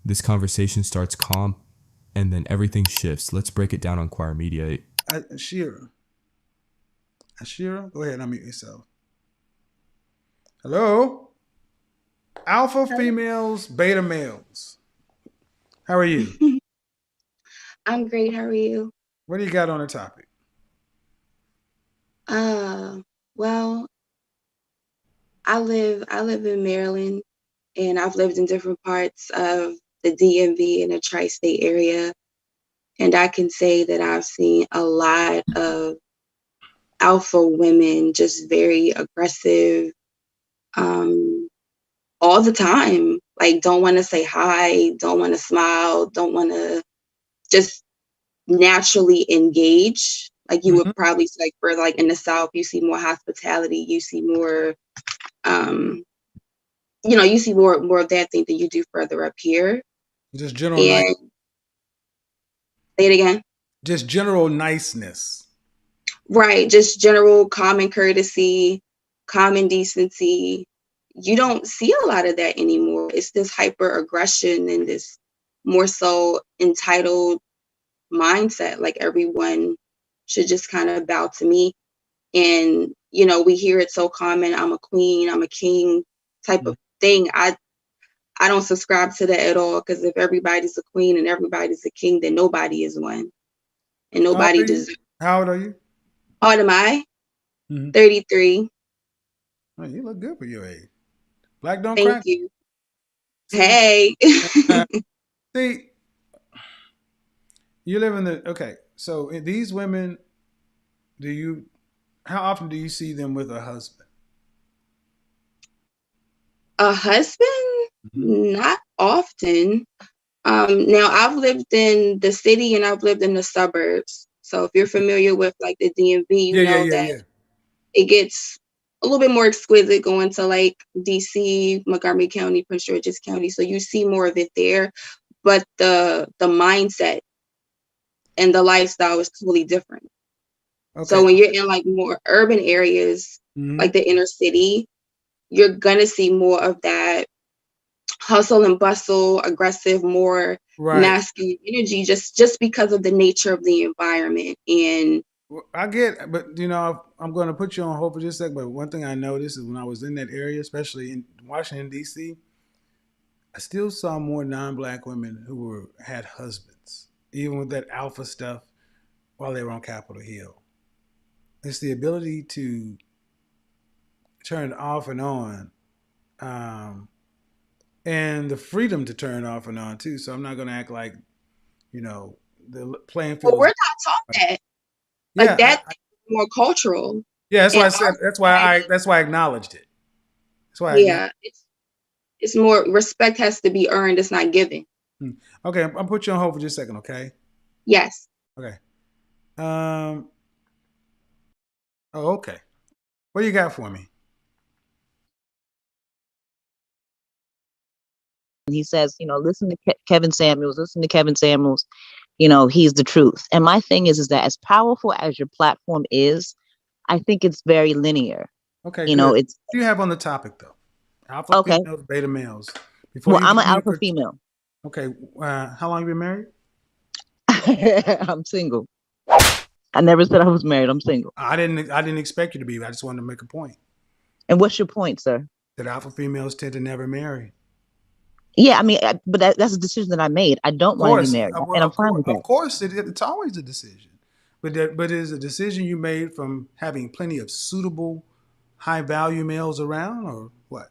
this conversation starts calm, and then everything shifts. Let's break it down on Choir Media. Ashira, go ahead and unmute yourself. Hello? Alpha females, beta males. How are you? I'm great. How are you? What do you got on the topic? Well, I live in Maryland, and I've lived in different parts of the DMV and the tri-state area, and I can say that I've seen a lot of alpha women, just very aggressive, all the time. Like, don't want to say hi, don't want to smile, don't want to just naturally engage. Like you would probably say, like, for like in the South, you see more hospitality, you see more, you see more of that thing than you do further up here. Just general and say it again. Just general niceness. Right. Just general common courtesy, common decency. You don't see a lot of that anymore. It's this hyper aggression and this more so entitled mindset. Like everyone should just kind of bow to me. And, we hear it so common. I'm a queen, I'm a king type of thing. I don't subscribe to that at all, because if everybody's a queen and everybody's a king, then nobody is one. And nobody deserves. How old are you? How old am I? 33. Oh, you look good for your age. Black don't Thank crack. you. Hey. See, you live in the so these women, how often do you see them with a husband? A husband? Not often. Now I've lived in the city and I've lived in the suburbs. So if you're familiar with like the DMV, you know that it gets a little bit more exquisite going to like DC, Montgomery County, Prince George's County. So you see more of it there. But the mindset and the lifestyle is totally different. Okay. So when you're in like more urban areas, like the inner city, you're gonna see more of that hustle and bustle, aggressive, more masculine energy, just because of the nature of the environment. And I get, but I'm going to put you on hold for just a second. But one thing I noticed is when I was in that area, especially in Washington D.C., I still saw more non-black women who had husbands, even with that alpha stuff, while they were on Capitol Hill. It's the ability to turn off and on, and the freedom to turn off and on too. So I'm not going to act like, the playing field. Well, we're not taught that. Like that's more cultural. Yeah, that's why I said. That's why I acknowledged it. That's why. It's more respect has to be earned. It's not given. Okay, I'll put you on hold for just a second. Okay. Yes. Okay. Okay. What do you got for me? He says, listen to Kevin Samuels. He's the truth. And my thing is that as powerful as your platform is, I think it's very linear. Okay. It's. What do you have on the topic though? Alpha females, beta males. I'm an alpha female. Okay. How long have you been married? I'm single. I never said I was married. I'm single. I didn't expect you to be. I just wanted to make a point. And what's your point, sir? That alpha females tend to never marry. Yeah, I mean, but that's a decision that I made. I don't want to be married, and I'm fine with that. Of course, it's always a decision, but it is a decision you made from having plenty of suitable, high-value males around, or what?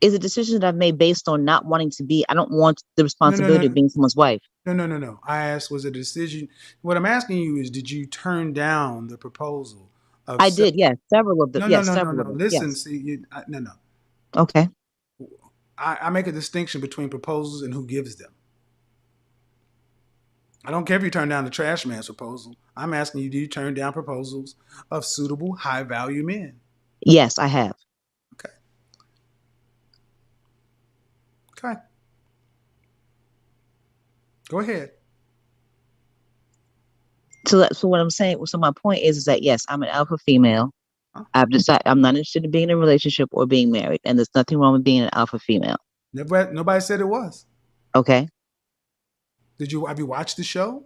Is a decision that I've made based on not wanting to be. I don't want the responsibility of being someone's wife. No. I asked, was it a decision? What I'm asking you is, did you turn down the proposal? I did, yes, several of them. No. Listen, yes. see, no. Okay. I make a distinction between proposals and who gives them. I don't care if you turn down the trash man's proposal. I'm asking you, do you turn down proposals of suitable, high-value men? Yes, I have. Okay. Go ahead. So what I'm saying, so my point is that yes, I'm an alpha female. I've decided I'm not interested in being in a relationship or being married, and there's nothing wrong with being an alpha female. Nobody said it was. Okay. Have you watched the show?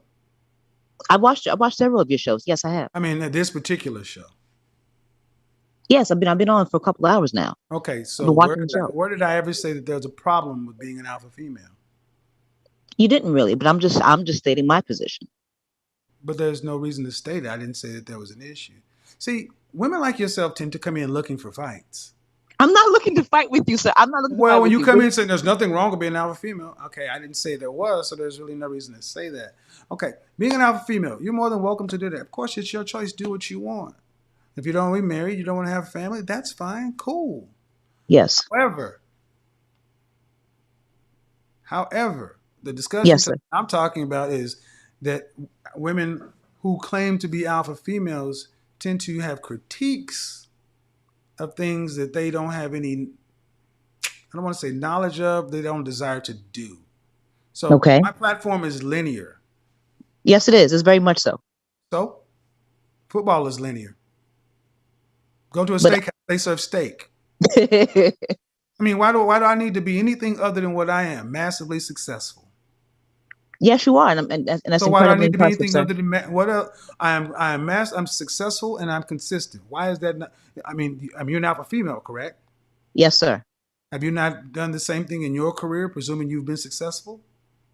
I've watched several of your shows. Yes, I have. I mean, this particular show. Yes, I've been on for a couple of hours now. Okay, I've so been watching the show. where did I ever say that there's a problem with being an alpha female? You didn't really, but I'm just stating my position. But there's no reason to state it. I didn't say that there was an issue. See, women like yourself tend to come in looking for fights. I'm not looking to fight with you, sir. I'm not looking to fight Well, when with you you. come in saying there's nothing wrong with being an alpha female, okay, I didn't say there was, so there's really no reason to say that. Okay, being an alpha female, you're more than welcome to do that. Of course, it's your choice. Do what you want. If you don't want to be married, you don't want to have a family, that's fine. Cool. Yes. However, the discussion Yes, sir. I'm talking about is that women who claim to be alpha females tend to have critiques of things that they don't have any, I don't want to say knowledge of, they don't desire to do. So Okay. my platform is linear. Yes, it is. It's very much so. So football is linear. Go to a But steakhouse, they serve steak. I mean, why do I need to be anything other than what I am? Massively successful. yes, you are, and that's So why do I incredibly need to be impressive, anything sir. other than what else? I'm successful and I'm consistent. Why is that not? I mean, you're an alpha female, correct? Yes, sir. Have you not done the same thing in your career, presuming you've been successful?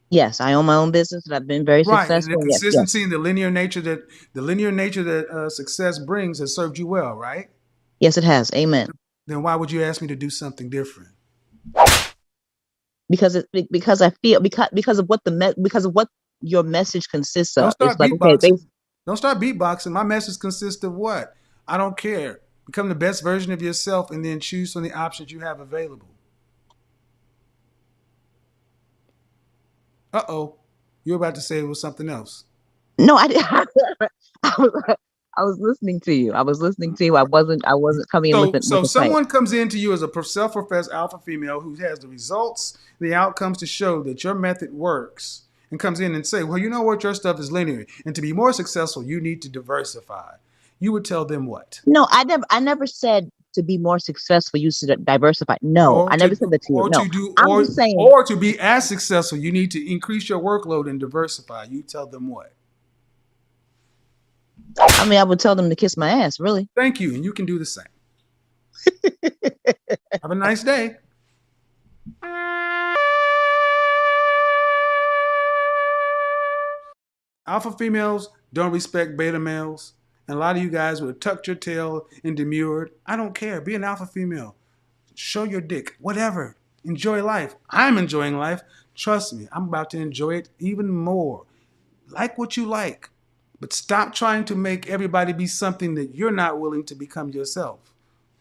Yes, I own my own business, and I've been very Right, and the successful. Yes, yes, consistency and the linear nature that success brings has served you well, right? yes, it has. Amen. Then why would you ask me to do something different? Because I feel because of what your message consists Don't of. It's start like, okay, beatboxing. Don't start beatboxing. My message consists of what? I don't care. Become the best version of yourself and then choose from the options you have available. Uh-oh. You're about to say it was something else. no, I didn't. I was listening to you. I was listening to you. I wasn't coming in with So a fight. someone comes into you as a self-professed alpha female who has the results, the outcomes to show that your method works, and comes in and say, well, you know what, your stuff is linear, and to be more successful, you need to diversify. You would tell them what? No, I never said to be more successful, you should diversify. No, I never said that to you. No, I'm just saying. Or to be as successful, you need to increase your workload and diversify. You tell them what? I mean, I would tell them to kiss my ass, really. Thank you, and you can do the same. Have a nice day. Alpha females don't respect beta males. And a lot of you guys would have tucked your tail and demurred. I don't care. Be an alpha female. Show your dick. Whatever. Enjoy life. I'm enjoying life. Trust me, I'm about to enjoy it even more. Like what you like. But stop trying to make everybody be something that you're not willing to become yourself.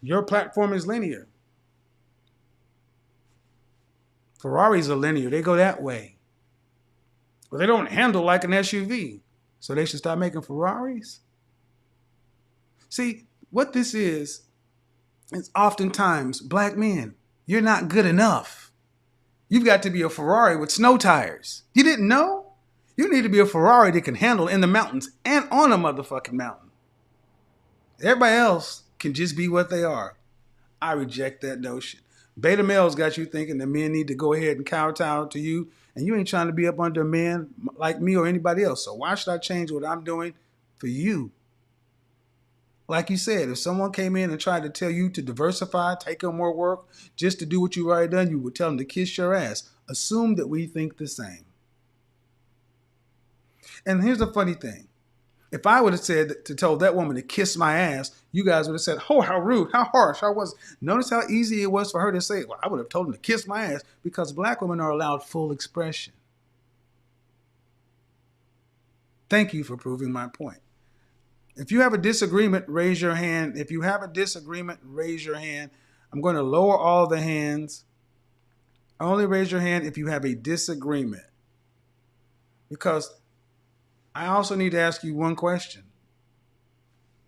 Your platform is linear. Ferraris are linear. They go that way. But they don't handle like an SUV. So they should stop making Ferraris? See, what this is oftentimes black men, you're not good enough. You've got to be a Ferrari with snow tires. You didn't know? You need to be a Ferrari that can handle in the mountains and on a motherfucking mountain. Everybody else can just be what they are. I reject that notion. Beta males got you thinking that men need to go ahead and kowtow to you, and you ain't trying to be up under a man like me or anybody else. So why should I change what I'm doing for you? Like you said, if someone came in and tried to tell you to diversify, take on more work, just to do what you already done, you would tell them to kiss your ass. Assume that we think the same. And here's the funny thing. If I would have said to tell that woman to kiss my ass, you guys would have said, oh, how rude, how harsh, how was. Notice how easy it was for her to say, well, I would have told him to kiss my ass, because black women are allowed full expression. Thank you for proving my point. If you have a disagreement, raise your hand. If you have a disagreement, raise your hand. I'm going to lower all the hands. Only raise your hand if you have a disagreement. Because I also need to ask you one question.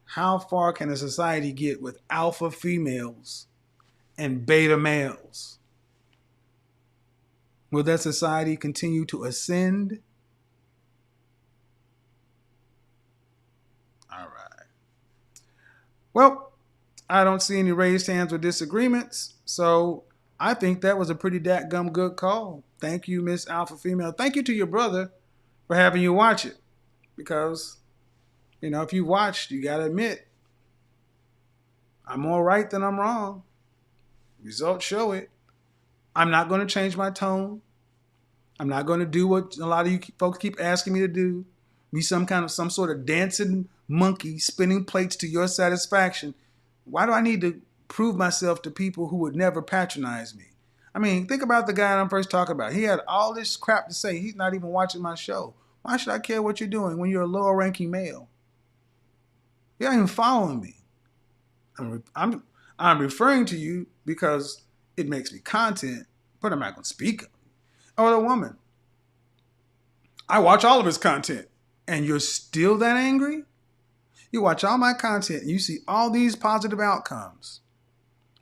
How far can a society get with alpha females and beta males? Will that society continue to ascend? All right. Well, I don't see any raised hands or disagreements, so I think that was a pretty dadgum good call. Thank you, Miss Alpha Female. Thank you to your brother for having you watch it. Because, if you watched, you got to admit, I'm more right than I'm wrong. Results show it. I'm not going to change my tone. I'm not going to do what a lot of you folks keep asking me to do. Be some sort of dancing monkey spinning plates to your satisfaction. Why do I need to prove myself to people who would never patronize me? I mean, think about the guy I'm first talking about. He had all this crap to say. He's not even watching my show. Why should I care what you're doing when you're a lower ranking male? You're not even following me. I'm referring to you because it makes me content, but I'm not going to speak. Or the woman. I watch all of his content, and you're still that angry? You watch all my content, and you see all these positive outcomes,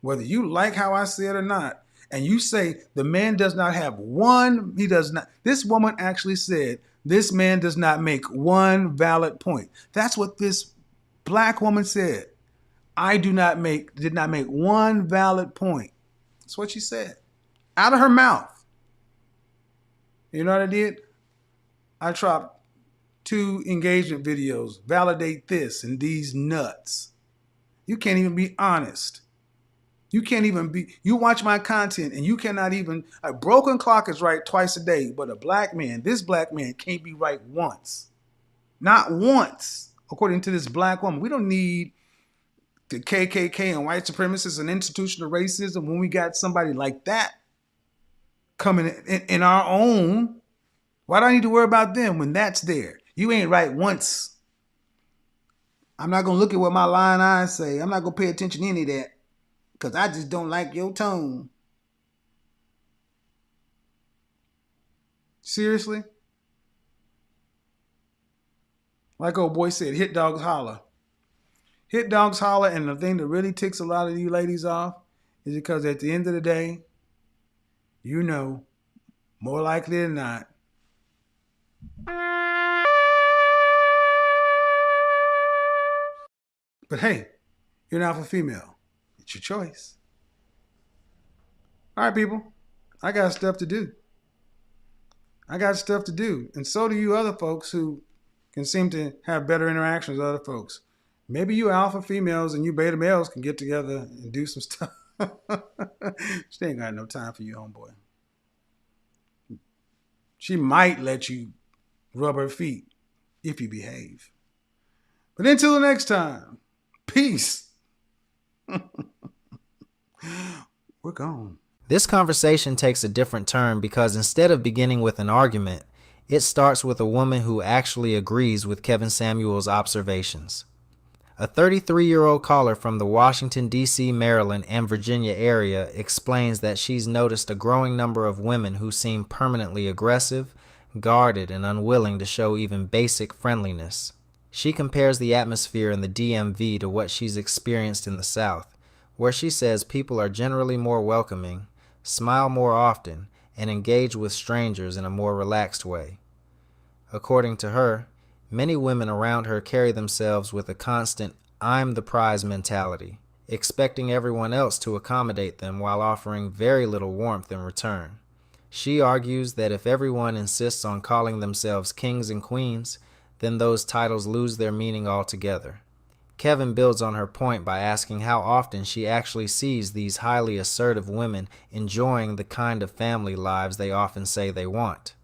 whether you like how I say it or not, and you say the man does not have one, he does not. This woman actually said, this man does not make one valid point. That's what this black woman said. I did not make one valid point. That's what she said. Out of her mouth. You know what I did? I dropped 2 engagement videos. Validate this and these nuts. You can't even be honest. You watch my content and you cannot even, a broken clock is right twice a day, but this black man can't be right once. Not once, according to this black woman. We don't need the KKK and white supremacists and institutional racism when we got somebody like that coming in our own. Why do I need to worry about them when that's there? You ain't right once. I'm not going to look at what my lying eyes say. I'm not going to pay attention to any of that because I just don't like your tone. Seriously? Like old boy said, hit dogs holler. Hit dogs holler, and the thing that really ticks a lot of you ladies off is because at the end of the day, more likely than not, but hey, you're an alpha female. It's your choice. All right, people. I got stuff to do. And so do you other folks who can seem to have better interactions with other folks. Maybe you alpha females and you beta males can get together and do some stuff. She ain't got no time for you, homeboy. She might let you rub her feet if you behave. But until the next time, peace. We're gone. This conversation takes a different turn because instead of beginning with an argument, it starts with a woman who actually agrees with Kevin Samuel's observations. A 33-year-old caller from the Washington, D.C., Maryland, and Virginia area explains that she's noticed a growing number of women who seem permanently aggressive, guarded, and unwilling to show even basic friendliness. She compares the atmosphere in the DMV to what she's experienced in the South, where she says people are generally more welcoming, smile more often, and engage with strangers in a more relaxed way. According to her, many women around her carry themselves with a constant "I'm the prize" mentality, expecting everyone else to accommodate them while offering very little warmth in return. She argues that if everyone insists on calling themselves kings and queens, then those titles lose their meaning altogether. Kevin builds on her point by asking how often she actually sees these highly assertive women enjoying the kind of family lives they often say they want.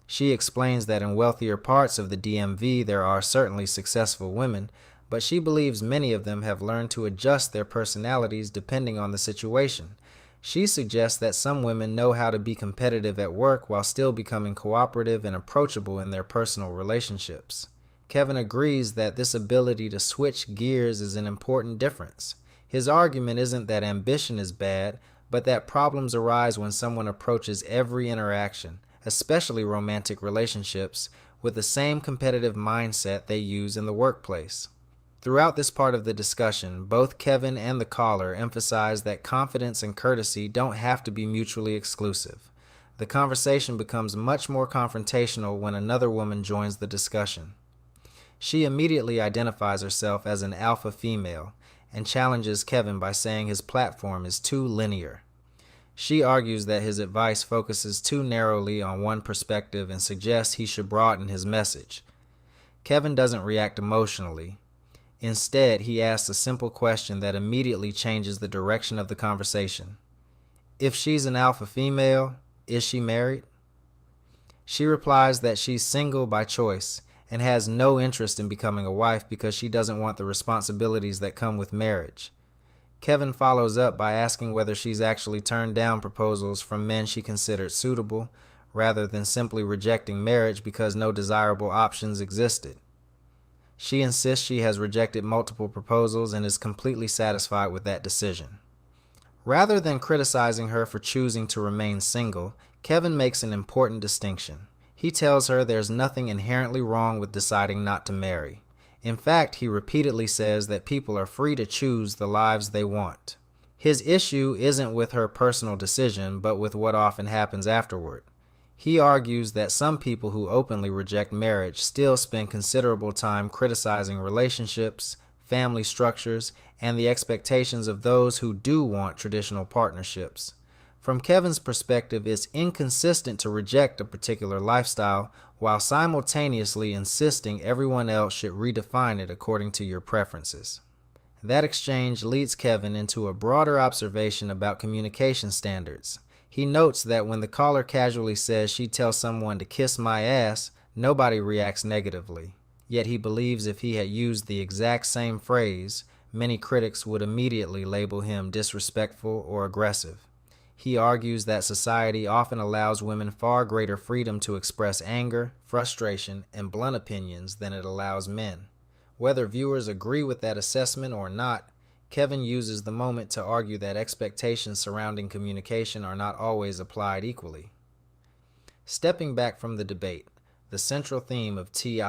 She explains that in wealthier parts of the DMV there are certainly successful women, but she believes many of them have learned to adjust their personalities depending on the situation. She suggests that some women know how to be competitive at work while still becoming cooperative and approachable in their personal relationships. Kevin agrees that this ability to switch gears is an important difference. His argument isn't that ambition is bad, but that problems arise when someone approaches every interaction, especially romantic relationships, with the same competitive mindset they use in the workplace. Throughout this part of the discussion, both Kevin and the caller emphasize that confidence and courtesy don't have to be mutually exclusive. The conversation becomes much more confrontational when another woman joins the discussion. She immediately identifies herself as an alpha female and challenges Kevin by saying his platform is too linear. She argues that his advice focuses too narrowly on one perspective and suggests he should broaden his message. Kevin doesn't react emotionally. Instead, he asks a simple question that immediately changes the direction of the conversation. If she's an alpha female, is she married? She replies that she's single by choice and has no interest in becoming a wife because she doesn't want the responsibilities that come with marriage. Kevin follows up by asking whether she's actually turned down proposals from men she considered suitable, rather than simply rejecting marriage because no desirable options existed. She insists she has rejected multiple proposals and is completely satisfied with that decision. Rather than criticizing her for choosing to remain single, Kevin makes an important distinction. He tells her there's nothing inherently wrong with deciding not to marry. In fact, he repeatedly says that people are free to choose the lives they want. His issue isn't with her personal decision, but with what often happens afterward. He argues that some people who openly reject marriage still spend considerable time criticizing relationships, family structures, and the expectations of those who do want traditional partnerships. From Kevin's perspective, it's inconsistent to reject a particular lifestyle while simultaneously insisting everyone else should redefine it according to your preferences. That exchange leads Kevin into a broader observation about communication standards. He notes that when the caller casually says she'd tell someone to kiss my ass, nobody reacts negatively. Yet he believes if he had used the exact same phrase, many critics would immediately label him disrespectful or aggressive. He argues that society often allows women far greater freedom to express anger, frustration, and blunt opinions than it allows men. Whether viewers agree with that assessment or not, Kevin uses the moment to argue that expectations surrounding communication are not always applied equally. Stepping back from the debate, the central theme of T.